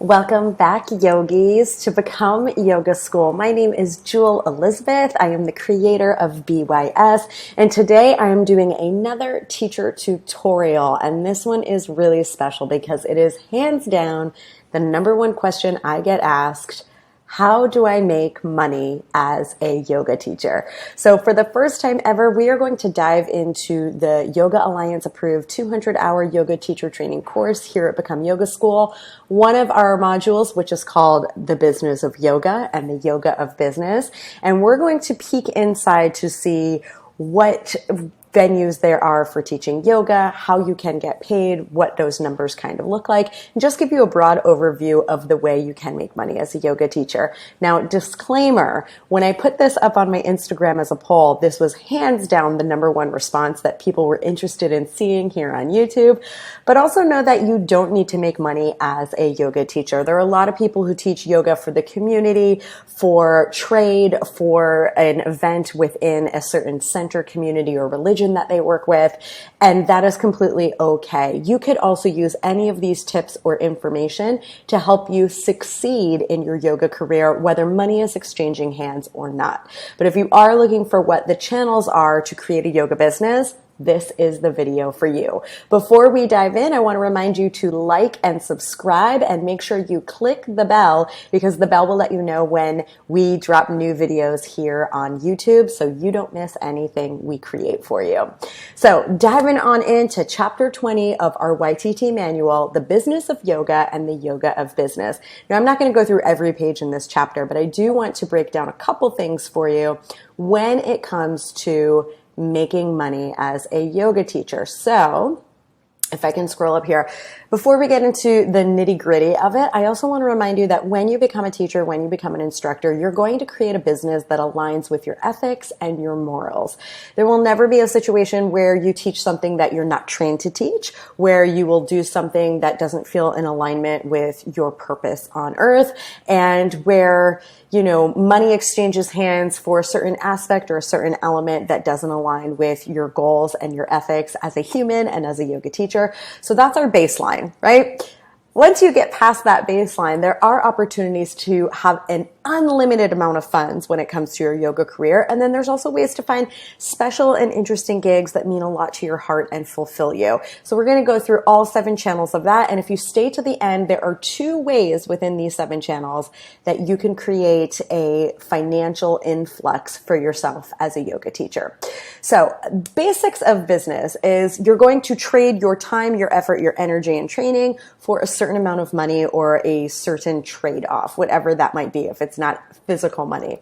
Welcome back, yogis, to Become Yoga School. My name is Jewel Elizabeth. I am the creator of BYS, and today I am doing another teacher tutorial, and this one is really special because it is hands down the number one question I get asked. How do I make money as a yoga teacher? So for the first time ever, we are going to dive into the Yoga Alliance approved 200-hour yoga teacher training course here at Become Yoga School. One of our modules, which is called the Business of Yoga and the Yoga of Business. And we're going to peek inside to see what venues there are for teaching yoga, how you can get paid, what those numbers kind of look like, and just give you a broad overview of the way you can make money as a yoga teacher. Now, disclaimer, when I put this up on my Instagram as a poll, this was hands down the number one response that people were interested in seeing here on YouTube. But also know that you don't need to make money as a yoga teacher. There are a lot of people who teach yoga for the community, for trade, for an event within a certain center, community, or religion that they work with, and that is completely okay. You could also use any of these tips or information to help you succeed in your yoga career, whether money is exchanging hands or not. But if you are looking for what the channels are to create a yoga business, this is the video for you. Before we dive in, I want to remind you to like and subscribe and make sure you click the bell because the bell will let you know when we drop new videos here on YouTube so you don't miss anything we create for you. So diving on into chapter 20 of our YTT manual, the business of yoga and the yoga of business. Now, I'm not going to go through every page in this chapter, but I do want to break down a couple things for you when it comes to making money as a yoga teacher. So if I can scroll up here, before we get into the nitty gritty of it, I also want to remind you that when you become a teacher, when you become an instructor, you're going to create a business that aligns with your ethics and your morals. There will never be a situation where you teach something that you're not trained to teach, where you will do something that doesn't feel in alignment with your purpose on earth, and where, money exchanges hands for a certain aspect or a certain element that doesn't align with your goals and your ethics as a human and as a yoga teacher. So that's our baseline, right? Once you get past that baseline, there are opportunities to have an unlimited amount of funds when it comes to your yoga career. And then there's also ways to find special and interesting gigs that mean a lot to your heart and fulfill you. So we're going to go through all 7 channels of that. And if you stay to the end, there are 2 ways within these 7 channels that you can create a financial influx for yourself as a yoga teacher. So basics of business is you're going to trade your time, your effort, your energy, and training for a certain amount of money or a certain trade-off, whatever that might be, if it's not physical money.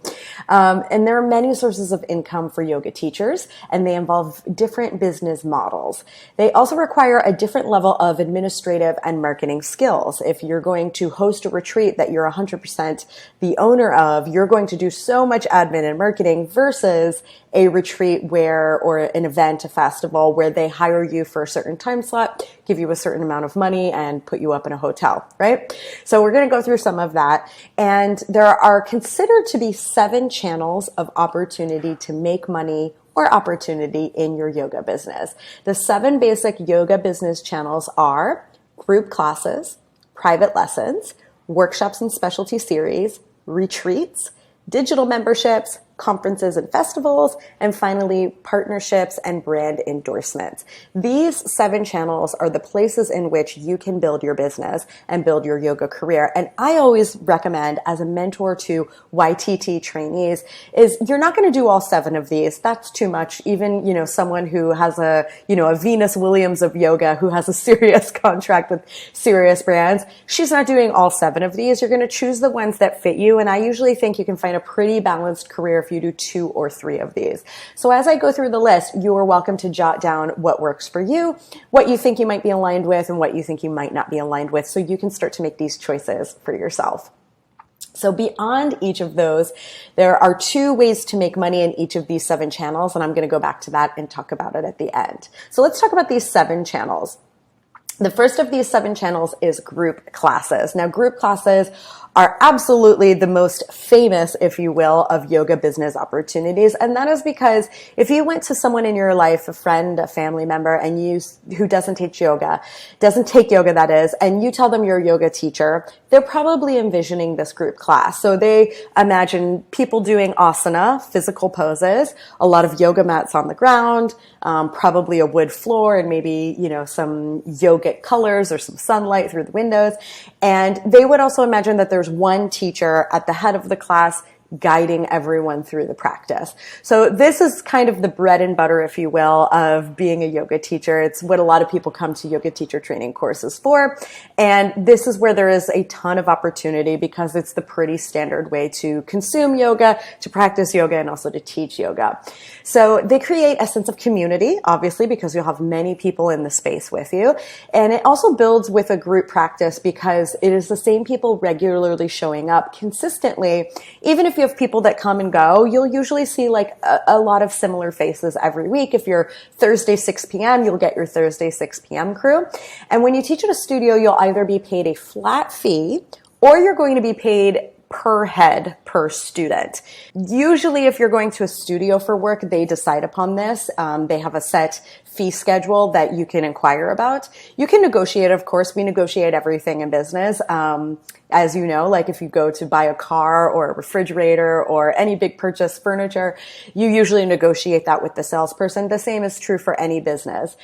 And there are many sources of income for yoga teachers, and they involve different business models. They also require a different level of administrative and marketing skills. If you're going to host a retreat that you're 100% the owner of, you're going to do so much admin and marketing versus a retreat or an event, a festival, where they hire you for a certain time slot, give you a certain amount of money, and put you up in a hotel, right? So we're going to go through some of that. And there are considered to be 7 channels of opportunity to make money or opportunity in your yoga business. The 7 basic yoga business channels are group classes, private lessons, workshops and specialty series, retreats, digital memberships, conferences and festivals, and finally, partnerships and brand endorsements. These 7 channels are the places in which you can build your business and build your yoga career. And I always recommend, as a mentor to YTT trainees, is you're not going to do all 7 of these. That's too much. Even, someone who has a Venus Williams of yoga, who has a serious contract with serious brands, she's not doing all 7 of these. You're going to choose the ones that fit you. And I usually think you can find a pretty balanced career if you do 2 or 3 of these. So as I go through the list, you are welcome to jot down what works for you, what you think you might be aligned with, and what you think you might not be aligned with, so you can start to make these choices for yourself. So beyond each of those, there are 2 ways to make money in each of these 7 channels, and I'm going to go back to that and talk about it at the end. So let's talk about these 7 channels. The first of these 7 channels is group classes. Now, group classes are absolutely the most famous, if you will, of yoga business opportunities. And that is because if you went to someone in your life, a friend, a family member, and who doesn't take yoga, that is, and you tell them you're a yoga teacher, they're probably envisioning this group class. So they imagine people doing asana, physical poses, a lot of yoga mats on the ground, probably a wood floor, and maybe, some yogic colors or some sunlight through the windows. And they would also imagine that there's one teacher at the head of the class guiding everyone through the practice. So this is kind of the bread and butter, if you will, of being a yoga teacher. It's what a lot of people come to yoga teacher training courses for. And this is where there is a ton of opportunity because it's the pretty standard way to consume yoga, to practice yoga, and also to teach yoga. So they create a sense of community, obviously, because you'll have many people in the space with you. And it also builds with a group practice because it is the same people regularly showing up consistently. Even if you have people that come and go, you'll usually see like a lot of similar faces every week. If you're Thursday 6 p.m., you'll get your Thursday 6 p.m. crew. And when you teach at a studio, you'll either be paid a flat fee or you're going to be paid per head, per student. Usually if you're going to a studio for work, they decide upon this. They have a set fee schedule that you can inquire about. You can negotiate, of course. We negotiate everything in business. As you know, like if you go to buy a car or a refrigerator or any big purchase furniture, you usually negotiate that with the salesperson. The same is true for any business.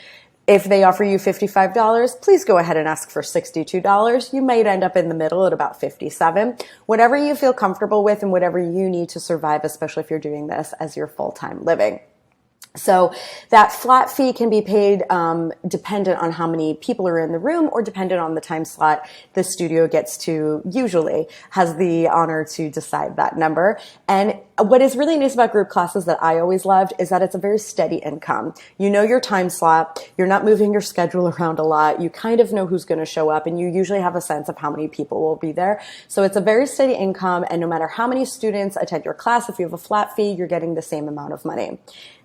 If they offer you $55, please go ahead and ask for $62. You might end up in the middle at about $57. Whatever you feel comfortable with and whatever you need to survive, especially if you're doing this as your full-time living. So that flat fee can be paid dependent on how many people are in the room or dependent on the time slot the studio gets to, usually has the honor to decide that number. And what is really nice about group classes that I always loved is that it's a very steady income. You know your time slot, you're not moving your schedule around a lot, you kind of know who's going to show up, and you usually have a sense of how many people will be there. So it's a very steady income, and no matter how many students attend your class, if you have a flat fee, you're getting the same amount of money.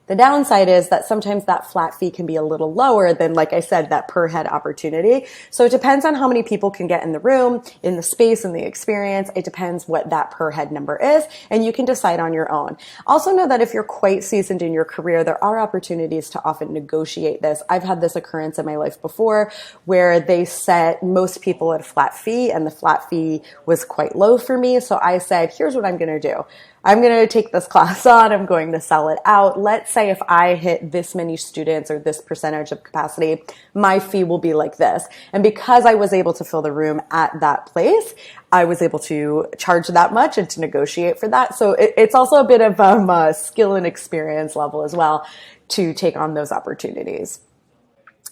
The downside is that sometimes that flat fee can be a little lower than, like I said, that per head opportunity. So it depends on how many people can get in the room, in the space, in the experience. It depends what that per head number is, and you can decide on your own. Also know that if you're quite seasoned in your career, there are opportunities to often negotiate this. I've had this occurrence in my life before where they set most people at a flat fee, and the flat fee was quite low for me. So I said, here's what I'm going to do. I'm going to take this class on. I'm going to sell it out. Let's say if I hit this many students or this percentage of capacity, my fee will be like this. And because I was able to fill the room at that place, I was able to charge that much and to negotiate for that. So it's also a bit of a skill and experience level as well to take on those opportunities.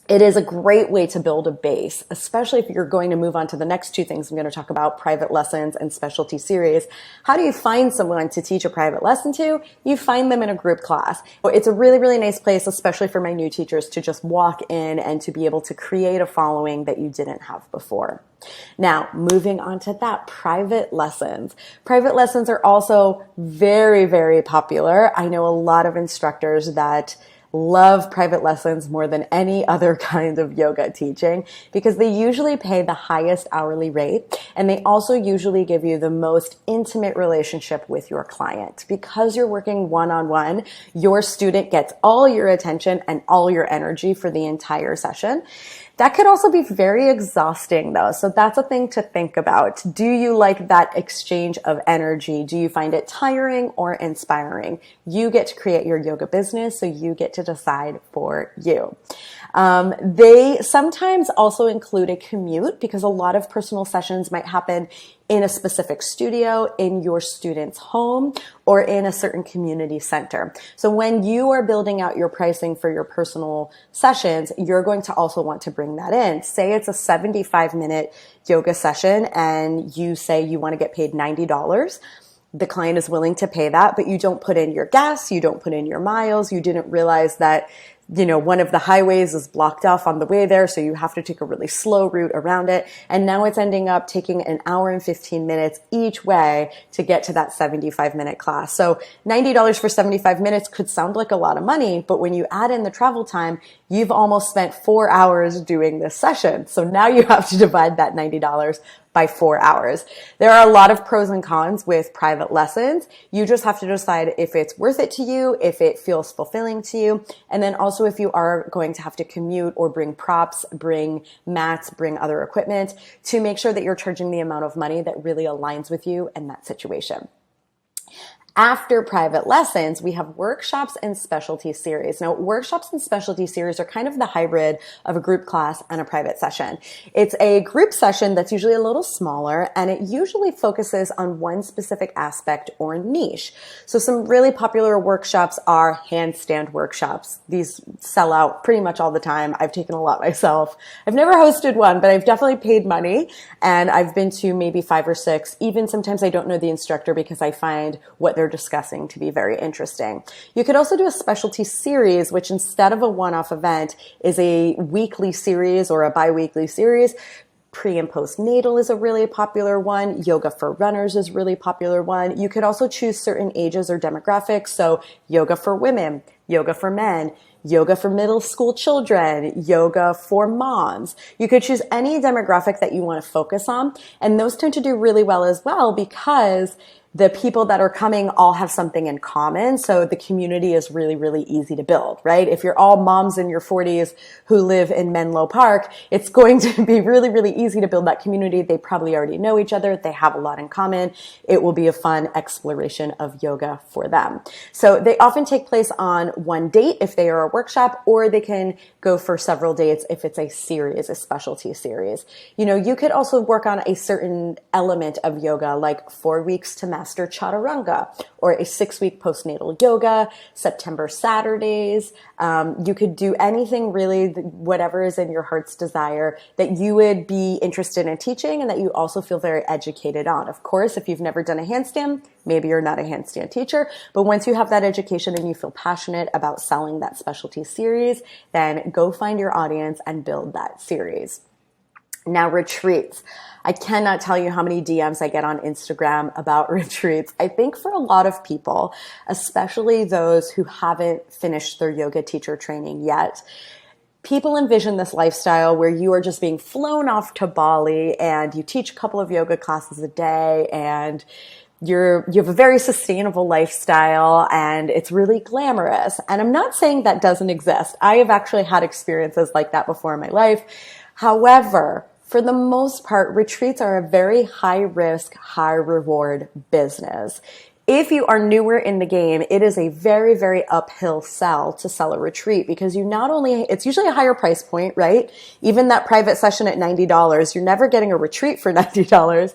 It is a great way to build a base, especially if you're going to move on to the next 2 things I'm going to talk about, private lessons and specialty series. How do you find someone to teach a private lesson to? You find them in a group class. It's a really, really nice place, especially for my new teachers, to just walk in and to be able to create a following that you didn't have before. Now, moving on to that, private lessons. Private lessons are also very, very popular. I know a lot of instructors that love private lessons more than any other kind of yoga teaching because they usually pay the highest hourly rate, and they also usually give you the most intimate relationship with your client. Because you're working one-on-one, your student gets all your attention and all your energy for the entire session. That could also be very exhausting though. So that's a thing to think about. Do you like that exchange of energy? Do you find it tiring or inspiring? You get to create your yoga business, so you get to decide for you. They sometimes also include a commute because a lot of personal sessions might happen in a specific studio, in your student's home, or in a certain community center. So when you are building out your pricing for your personal sessions, you're going to also want to bring that in. Say it's a 75-minute yoga session and you say you want to get paid $90. The client is willing to pay that, but you don't put in your gas, you don't put in your miles, you didn't realize that one of the highways is blocked off on the way there, so you have to take a really slow route around it. And now it's ending up taking an hour and 15 minutes each way to get to that 75-minute class. So $90 for 75 minutes could sound like a lot of money, but when you add in the travel time, you've almost spent 4 hours doing this session. So now you have to divide that $90 by 4 hours. There are a lot of pros and cons with private lessons. You just have to decide if it's worth it to you, if it feels fulfilling to you, and then also if you are going to have to commute or bring props, bring mats, bring other equipment to make sure that you're charging the amount of money that really aligns with you in that situation. After private lessons, we have workshops and specialty series. Now, workshops and specialty series are kind of the hybrid of a group class and a private session. It's a group session that's usually a little smaller, and it usually focuses on one specific aspect or niche. So some really popular workshops are handstand workshops. These sell out pretty much all the time. I've taken a lot myself. I've never hosted one, but I've definitely paid money, and I've been to maybe 5 or 6. Even sometimes I don't know the instructor because I find what they're discussing to be very interesting. You could also do a specialty series, which instead of a one-off event is a weekly series or a bi-weekly series. Pre and postnatal is a really popular one. Yoga for runners is a really popular one. You could also choose certain ages or demographics. So yoga for women, yoga for men, yoga for middle school children, yoga for moms. You could choose any demographic that you want to focus on. And those tend to do really well as well because the people that are coming all have something in common. So the community is really, really easy to build, right? If you're all moms in your 40s who live in Menlo Park, it's going to be really, really easy to build that community. They probably already know each other. They have a lot in common. It will be a fun exploration of yoga for them. So they often take place on one date if they are a workshop, or they can go for several dates if it's a series, a specialty series. You could also work on a certain element of yoga, like 4 weeks to master chaturanga, or a 6-week postnatal yoga, September Saturdays. You could do anything really, whatever is in your heart's desire that you would be interested in teaching and that you also feel very educated on. Of course, if you've never done a handstand, maybe you're not a handstand teacher, but once you have that education and you feel passionate about selling that specialty series, then go find your audience and build that series. Now, retreats. I cannot tell you how many DMs I get on Instagram about retreats. I think for a lot of people, especially those who haven't finished their yoga teacher training yet, people envision this lifestyle where you are just being flown off to Bali and you teach a couple of yoga classes a day and you have a very sustainable lifestyle and it's really glamorous. And I'm not saying that doesn't exist. I have actually had experiences like that before in my life. However, for the most part, retreats are a very high risk, high reward business. If you are newer in the game, it is a very, very uphill sell to sell a retreat because it's usually a higher price point, right? Even that private session at $90, you're never getting a retreat for $90.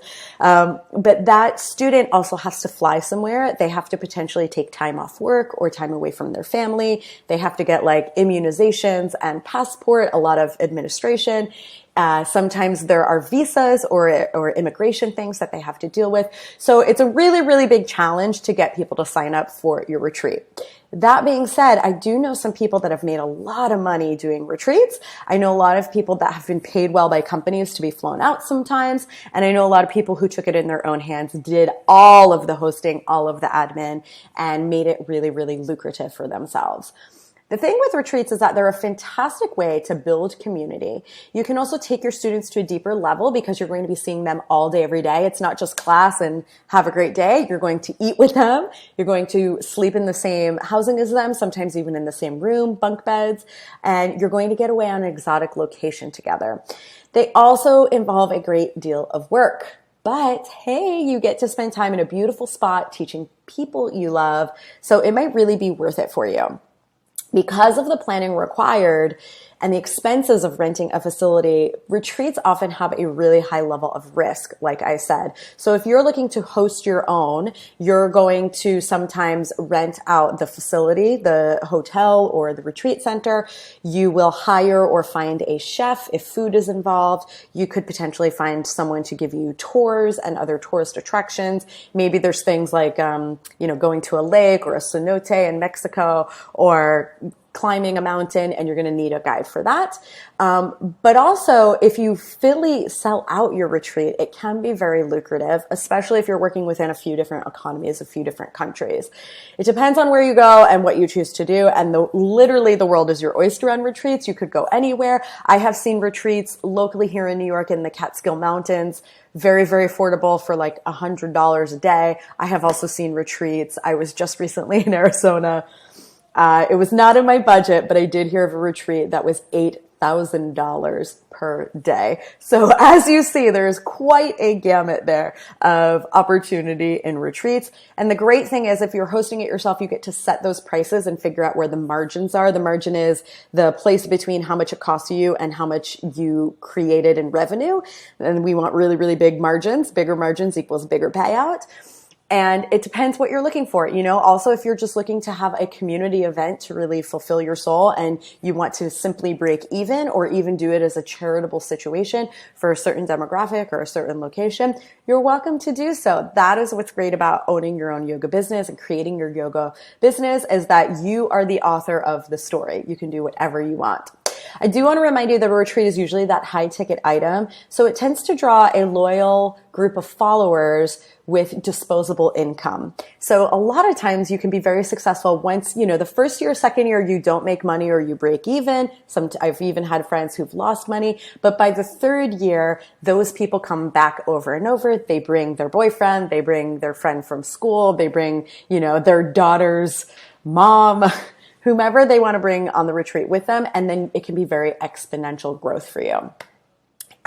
But that student also has to fly somewhere. They have to potentially take time off work or time away from their family. They have to get like immunizations and passport, a lot of administration. Sometimes there are visas or immigration things that they have to deal with. So it's a really, really big challenge to get people to sign up for your retreat. That being said, I do know some people that have made a lot of money doing retreats. I know a lot of people that have been paid well by companies to be flown out sometimes. And I know a lot of people who took it in their own hands, did all of the hosting, all of the admin, and made it really, really lucrative for themselves. The thing with retreats is that they're a fantastic way to build community. You can also take your students to a deeper level because you're going to be seeing them all day, every day. It's not just class and have a great day. You're going to eat with them. You're going to sleep in the same housing as them, sometimes even in the same room, bunk beds, and you're going to get away on an exotic location together. They also involve a great deal of work. But hey, you get to spend time in a beautiful spot teaching people you love, so it might really be worth it for you. Because of the planning required and the expenses of renting a facility, retreats often have a really high level of risk, like I said. So if you're looking to host your own, you're going to sometimes rent out the facility, the hotel or the retreat center. You will hire or find a chef if food is involved. You could potentially find someone to give you tours and other tourist attractions. Maybe there's things like, going to a lake or a cenote in Mexico, or climbing a mountain and you're going to need a guide for that. But also, if you fully sell out your retreat, it can be very lucrative, especially if you're working within a few different economies, a few different countries. It depends on where you go and what you choose to do. And literally the world is your oyster on retreats. You could go anywhere. I have seen retreats locally here in New York in the Catskill Mountains, very, very affordable for like $100 a day. I have also seen retreats. I was just recently in Arizona. It was not in my budget, but I did hear of a retreat that was $8,000 per day. So as you see, there's quite a gamut there of opportunity in retreats. And the great thing is if you're hosting it yourself, you get to set those prices and figure out where the margins are. The margin is the place between how much it costs you and how much you created in revenue. And we want really, really big margins. Bigger margins equals bigger payout. And it depends what you're looking for. Also, if you're just looking to have a community event to really fulfill your soul and you want to simply break even or even do it as a charitable situation for a certain demographic or a certain location, you're welcome to do so. That is what's great about owning your own yoga business and creating your yoga business, is that you are the author of the story. You can do whatever you want. I do want to remind you that a retreat is usually that high ticket item. So it tends to draw a loyal group of followers with disposable income. So a lot of times you can be very successful once, the first year, second year, you don't make money or you break even. I've even had friends who've lost money, but by the third year, those people come back over and over. They bring their boyfriend, they bring their friend from school, they bring, their daughter's mom, whomever they want to bring on the retreat with them. And then it can be very exponential growth for you.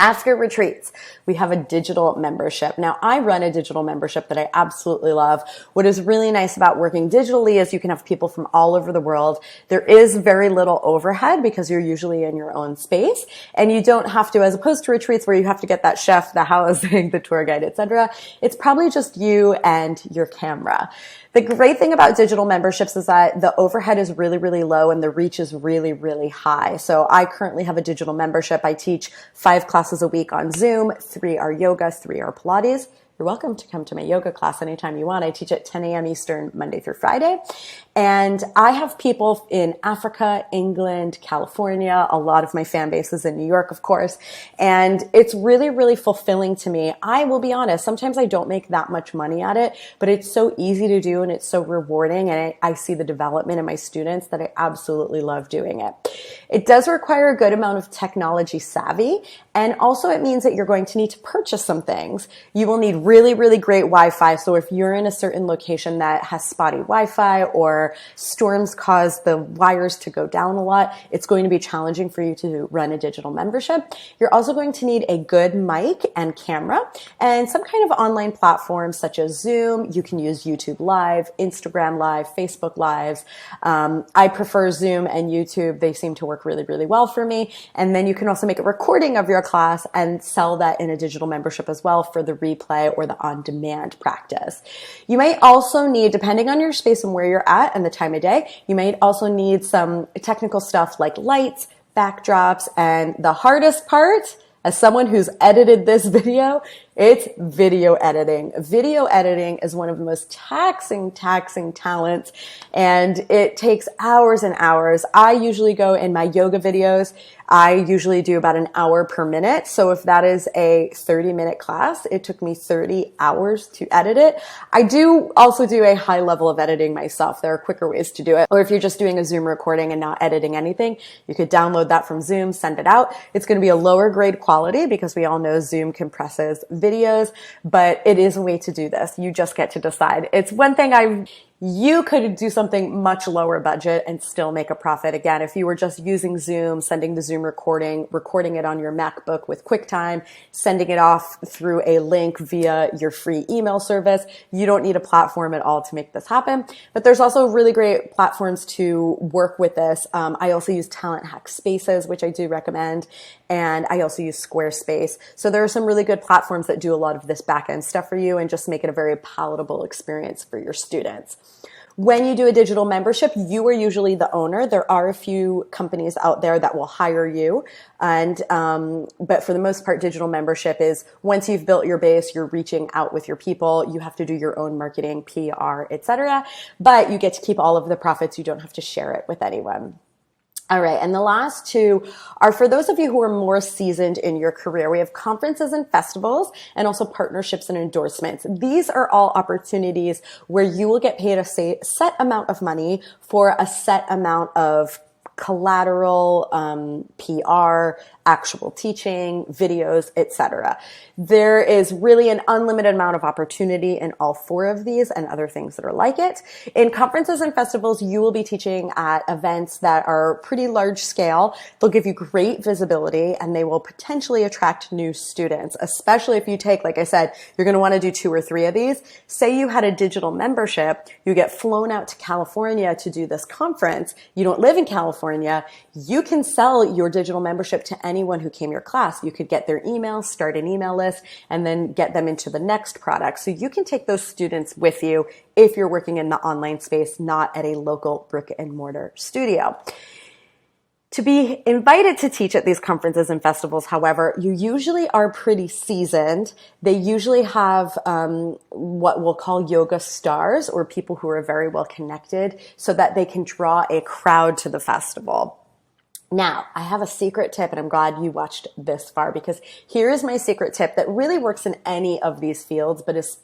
After retreats, we have a digital membership. Now, I run a digital membership that I absolutely love. What is really nice about working digitally is you can have people from all over the world. There is very little overhead because you're usually in your own space, and you don't have to, as opposed to retreats where you have to get that chef, the housing, the tour guide, etc. It's probably just you and your camera. The great thing about digital memberships is that the overhead is really, really low and the reach is really, really high. So I currently have a digital membership. I teach 5 classes a week on Zoom. 3 are yoga, 3 are Pilates. You're welcome to come to my yoga class anytime you want. I teach at 10 a.m. Eastern, Monday through Friday. And I have people in Africa, England, California. A lot of my fan base is in New York, of course. And it's really, really fulfilling to me. I will be honest, sometimes I don't make that much money at it, but it's so easy to do and it's so rewarding. And I see the development in my students that I absolutely love doing it. It does require a good amount of technology savvy. And also it means that you're going to need to purchase some things. You will need really, really great Wi-Fi. So if you're in a certain location that has spotty Wi-Fi or storms cause the wires to go down a lot, it's going to be challenging for you to run a digital membership. You're also going to need a good mic and camera and some kind of online platform such as Zoom. You can use YouTube Live, Instagram Live, Facebook Lives. I prefer Zoom and YouTube. They seem to work really, really well for me. And then you can also make a recording of your class and sell that in a digital membership as well for the replay or the on-demand practice. You might also need, depending on your space and where you're at and the time of day, you might also need some technical stuff like lights, backdrops, and the hardest part, as someone who's edited this video, it's video editing. Video editing is one of the most taxing talents, and it takes hours and hours. I usually go in my yoga videos, I usually do about an hour per minute. So if that is a 30-minute class, it took me 30 hours to edit it. I do also do a high level of editing myself. There are quicker ways to do it. Or if you're just doing a Zoom recording and not editing anything, you could download that from Zoom, send it out. It's going to be a lower grade quality because we all know Zoom compresses videos, but it is a way to do this. You just get to decide. It's one thing you could do something much lower budget and still make a profit. Again, if you were just using Zoom, sending the Zoom recording it on your MacBook with QuickTime, sending it off through a link via your free email service, you don't need a platform at all to make this happen. But there's also really great platforms to work with this. I also use Talent Hack Spaces, which I do recommend. And I also use SquareSpace. So there are some really good platforms that do a lot of this back-end stuff for you and just make it a very palatable experience for your students. When you do a digital membership, you are usually the owner. There are a few companies out there that will hire you. But for the most part, digital membership is once you've built your base, you're reaching out with your people. You have to do your own marketing, PR, etc. But you get to keep all of the profits. You don't have to share it with anyone. All right, and the last two are for those of you who are more seasoned in your career. We have conferences and festivals and also partnerships and endorsements. These are all opportunities where you will get paid a set amount of money for a set amount of collateral, PR, actual teaching, videos, etc. There is really an unlimited amount of opportunity in all four of these and other things that are like it. In conferences and festivals, you will be teaching at events that are pretty large scale. They'll give you great visibility and they will potentially attract new students, especially if you take, like I said, you're going to want to do 2 or 3 of these. Say you had a digital membership, you get flown out to California to do this conference. You don't live in California. You can sell your digital membership to anyone who came to your class. You could get their email, start an email list, and then get them into the next product. So you can take those students with you if you're working in the online space, not at a local brick and mortar studio. To be invited to teach at these conferences and festivals, however, you usually are pretty seasoned. They usually have what we'll call yoga stars, or people who are very well connected, so that they can draw a crowd to the festival. Now, I have a secret tip, and I'm glad you watched this far, because here is my secret tip that really works in any of these fields, but is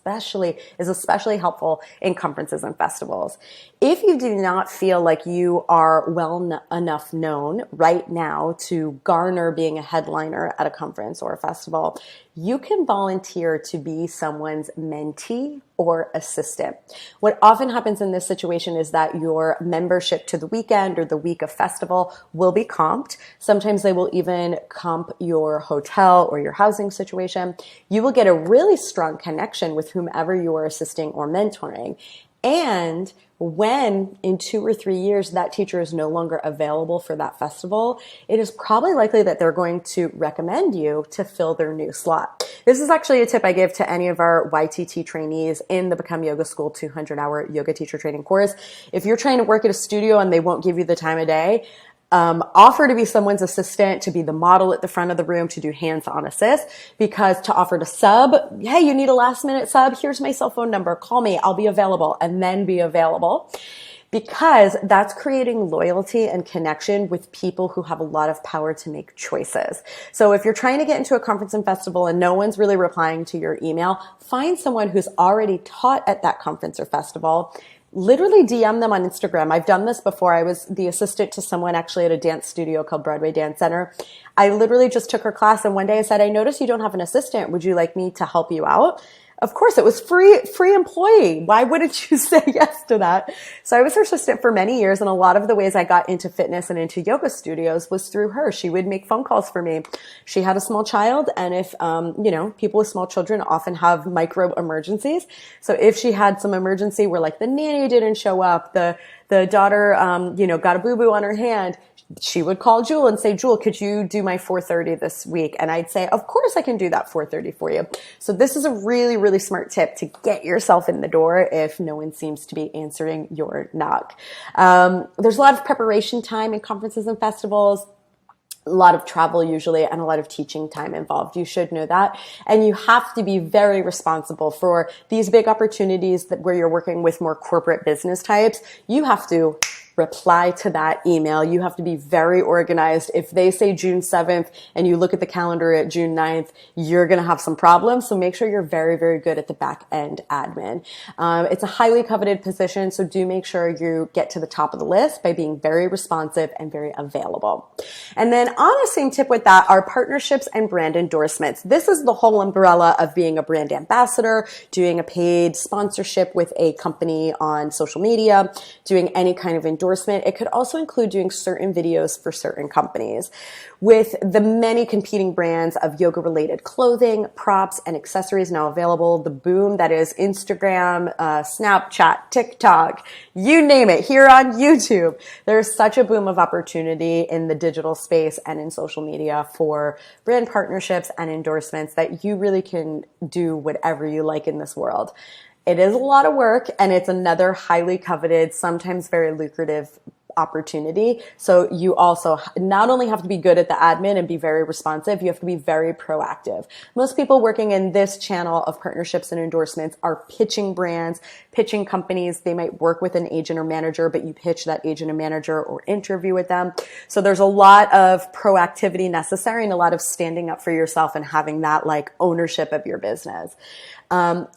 especially helpful in conferences and festivals. If you do not feel like you are well enough known right now to garner being a headliner at a conference or a festival, you can volunteer to be someone's mentee or assistant. What often happens in this situation is that your membership to the weekend or the week of festival will be comped. Sometimes they will even comp your hotel or your housing situation. You will get a really strong connection with whomever you are assisting or mentoring. And when in 2 or 3 years that teacher is no longer available for that festival, it is probably likely that they're going to recommend you to fill their new slot. This is actually a tip I give to any of our YTT trainees in the Become Yoga School 200-hour yoga teacher training course. If you're trying to work at a studio and they won't give you the time of day, offer to be someone's assistant, to be the model at the front of the room, to do hands-on assist, because to offer to sub, hey, you need a last-minute sub, here's my cell phone number, call me, I'll be available, and then be available. Because that's creating loyalty and connection with people who have a lot of power to make choices. So if you're trying to get into a conference and festival and no one's really replying to your email, find someone who's already taught at that conference or festival. Literally DM them on Instagram. I've done this before. I was the assistant to someone actually at a dance studio called Broadway Dance Center. I literally just took her class, and one day I said, I noticed you don't have an assistant. Would you like me to help you out? Of course, it was free employee. Why wouldn't you say yes to that? So I was her assistant for many years, and a lot of the ways I got into fitness and into yoga studios was through her. She would make phone calls for me. She had a small child, and if, people with small children often have micro emergencies. So if she had some emergency where like the nanny didn't show up, the daughter, got a boo-boo on her hand, she would call Jewel and say, Jewel, could you do my 4:30 this week? And I'd say, of course I can do that 4:30 for you. So this is a really, really smart tip to get yourself in the door if no one seems to be answering your knock. There's a lot of preparation time in conferences and festivals. A lot of travel usually, and a lot of teaching time involved. You should know that. And you have to be very responsible for these big opportunities where you're working with more corporate business types. You have to reply to that email. You have to be very organized. If they say June 7th and you look at the calendar at June 9th, you're going to have some problems. So make sure you're very, very good at the back end admin. It's a highly coveted position. So do make sure you get to the top of the list by being very responsive and very available. And then on the same tip with that are partnerships and brand endorsements. This is the whole umbrella of being a brand ambassador, doing a paid sponsorship with a company on social media, doing any kind of endorsement. It could also include doing certain videos for certain companies. With the many competing brands of yoga-related clothing, props, and accessories now available, the boom that is Instagram, Snapchat, TikTok, you name it, here on YouTube, there's such a boom of opportunity in the digital space and in social media for brand partnerships and endorsements that you really can do whatever you like in this world. It is a lot of work, and it's another highly coveted, sometimes very lucrative opportunity. So you also not only have to be good at the admin and be very responsive, you have to be very proactive. Most people working in this channel of partnerships and endorsements are pitching brands, pitching companies. They might work with an agent or manager, but you pitch that agent or manager or interview with them. So there's a lot of proactivity necessary and a lot of standing up for yourself and having that like ownership of your business.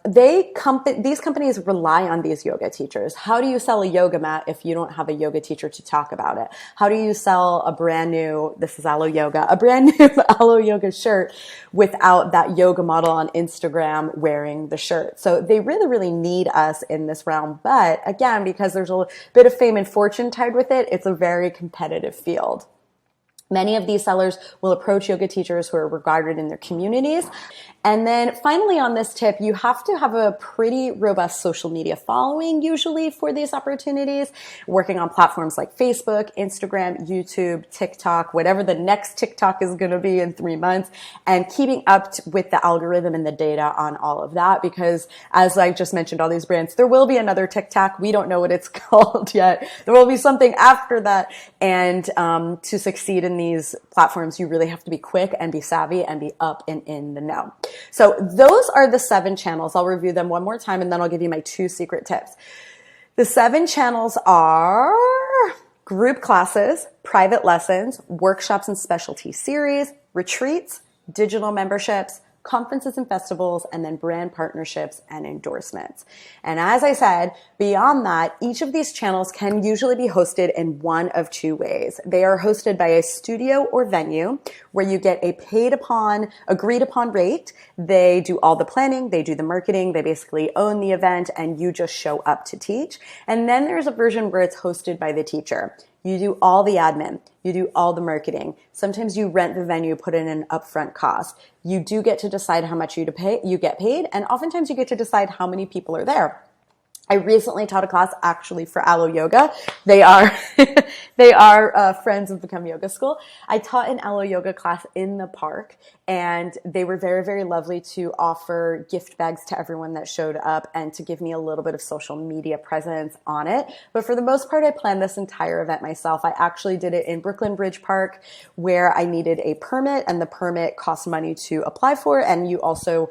These companies rely on these yoga teachers. How do you sell a yoga mat if you don't have a yoga teacher to talk about it? How do you sell a brand new, this is Alo Yoga, a brand new Alo Yoga shirt without that yoga model on Instagram wearing the shirt? So they really, really need us in this realm. But again, because there's a bit of fame and fortune tied with it, it's a very competitive field. Many of these sellers will approach yoga teachers who are regarded in their communities. And then finally on this tip, you have to have a pretty robust social media following usually for these opportunities, working on platforms like Facebook, Instagram, YouTube, TikTok, whatever the next TikTok is going to be in 3 months, and keeping up with the algorithm and the data on all of that. Because as I just mentioned, all these brands, there will be another TikTok. We don't know what it's called yet. There will be something after that. And to succeed in these platforms, you really have to be quick and be savvy and be up and in the know. So those are the 7 channels. I'll review them one more time and then I'll give you my 2 secret tips. The 7 channels are group classes, private lessons, workshops and specialty series, retreats, digital memberships, conferences and festivals, and then brand partnerships and endorsements. And as I said, beyond that, each of these channels can usually be hosted in one of 2 ways. They are hosted by a studio or venue where you get a agreed upon rate. They do all the planning, they do the marketing, they basically own the event, and you just show up to teach. And then there's a version where it's hosted by the teacher. You do all the admin. You do all the marketing. Sometimes you rent the venue, put in an upfront cost. You do get to decide how much you get paid, and oftentimes you get to decide how many people are there. I recently taught a class actually for Alo Yoga. They are friends of Become Yoga School. I taught an Alo Yoga class in the park, and they were very, very lovely to offer gift bags to everyone that showed up and to give me a little bit of social media presence on it. But for the most part, I planned this entire event myself. I actually did it in Brooklyn Bridge Park where I needed a permit, and the permit costs money to apply for. And you also,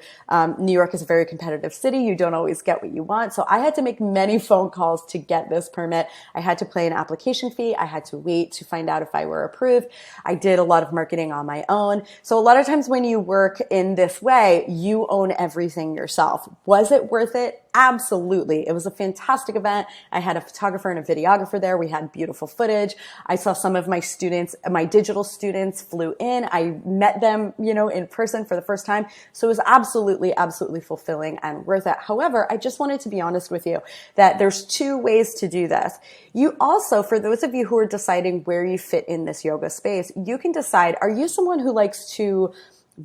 New York is a very competitive city. You don't always get what you want. So I had to make many phone calls to get this permit. I had to pay an application fee. I had to wait to find out if I were approved. I did a lot of marketing on my own. So a lot of times when you work in this way, you own everything yourself. Was it worth it? Absolutely. It was a fantastic event. I had a photographer and a videographer there. We had beautiful footage. I saw some of my students, my digital students flew in. I met them, in person for the first time. So it was absolutely, absolutely fulfilling and worth it. However, I just wanted to be honest with you that there's 2 ways to do this. You also, for those of you who are deciding where you fit in this yoga space, you can decide, are you someone who likes to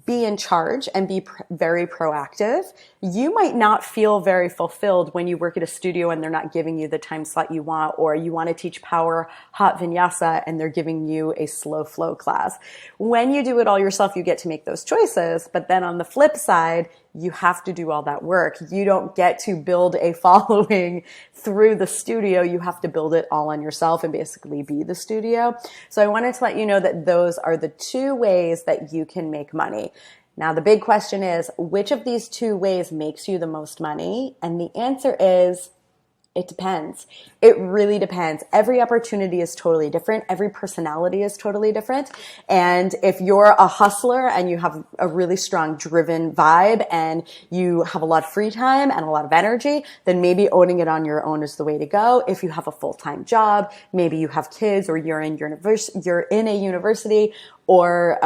be in charge and be very proactive? You might not feel very fulfilled when you work at a studio and they're not giving you the time slot you want, or you want to teach power hot vinyasa and they're giving you a slow flow class. When you do it all yourself, you get to make those choices. But then on the flip side, you have to do all that work. You don't get to build a following through the studio. You have to build it all on yourself and basically be the studio. So I wanted to let you know that those are the 2 ways that you can make money. Now, the big question is, which of these 2 ways makes you the most money? And the answer is, it depends. It really depends. Every opportunity is totally different. Every personality is totally different. And if you're a hustler and you have a really strong driven vibe and you have a lot of free time and a lot of energy, then maybe owning it on your own is the way to go. If you have a full-time job, maybe you have kids, or you're in a university, or,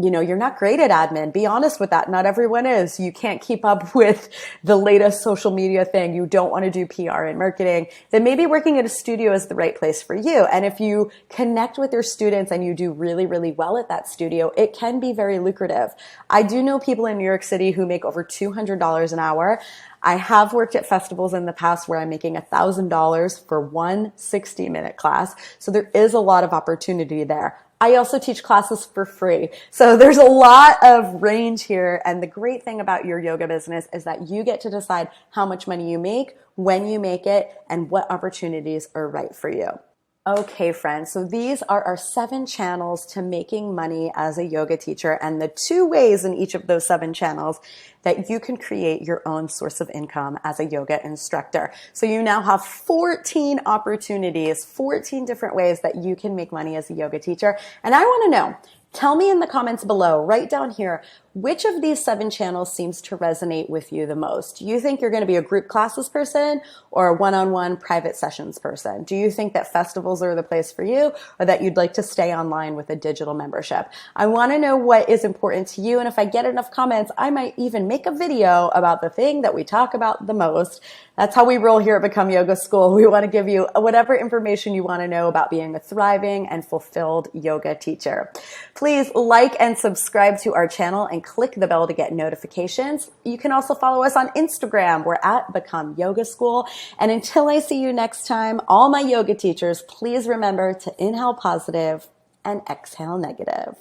you're not great at admin. Be honest with that. Not everyone is. You can't keep up with the latest social media thing. You don't want to do PR and marketing. Then maybe working at a studio is the right place for you. And if you connect with your students and you do really, really well at that studio, it can be very lucrative. I do know people in New York City who make over $200 an hour. I have worked at festivals in the past where I'm making $1,000 for one 60-minute class. So there is a lot of opportunity there. I also teach classes for free. So there's a lot of range here. And the great thing about your yoga business is that you get to decide how much money you make, when you make it, and what opportunities are right for you. Okay, friends. So these are our 7 channels to making money as a yoga teacher, and the 2 ways in each of those 7 channels that you can create your own source of income as a yoga instructor. So you now have 14 opportunities, 14 different ways that you can make money as a yoga teacher. And I want to know, tell me in the comments below, right down here, which of these 7 channels seems to resonate with you the most? Do you think you're going to be a group classes person or a one-on-one private sessions person? Do you think that festivals are the place for you, or that you'd like to stay online with a digital membership? I want to know what is important to you, and if I get enough comments, I might even make a video about the thing that we talk about the most. That's how we roll here at Become Yoga School. We want to give you whatever information you want to know about being a thriving and fulfilled yoga teacher. Please like and subscribe to our channel and click the bell to get notifications. You can also follow us on Instagram. We're at Become Yoga School. And until I see you next time, all my yoga teachers, please remember to inhale positive and exhale negative.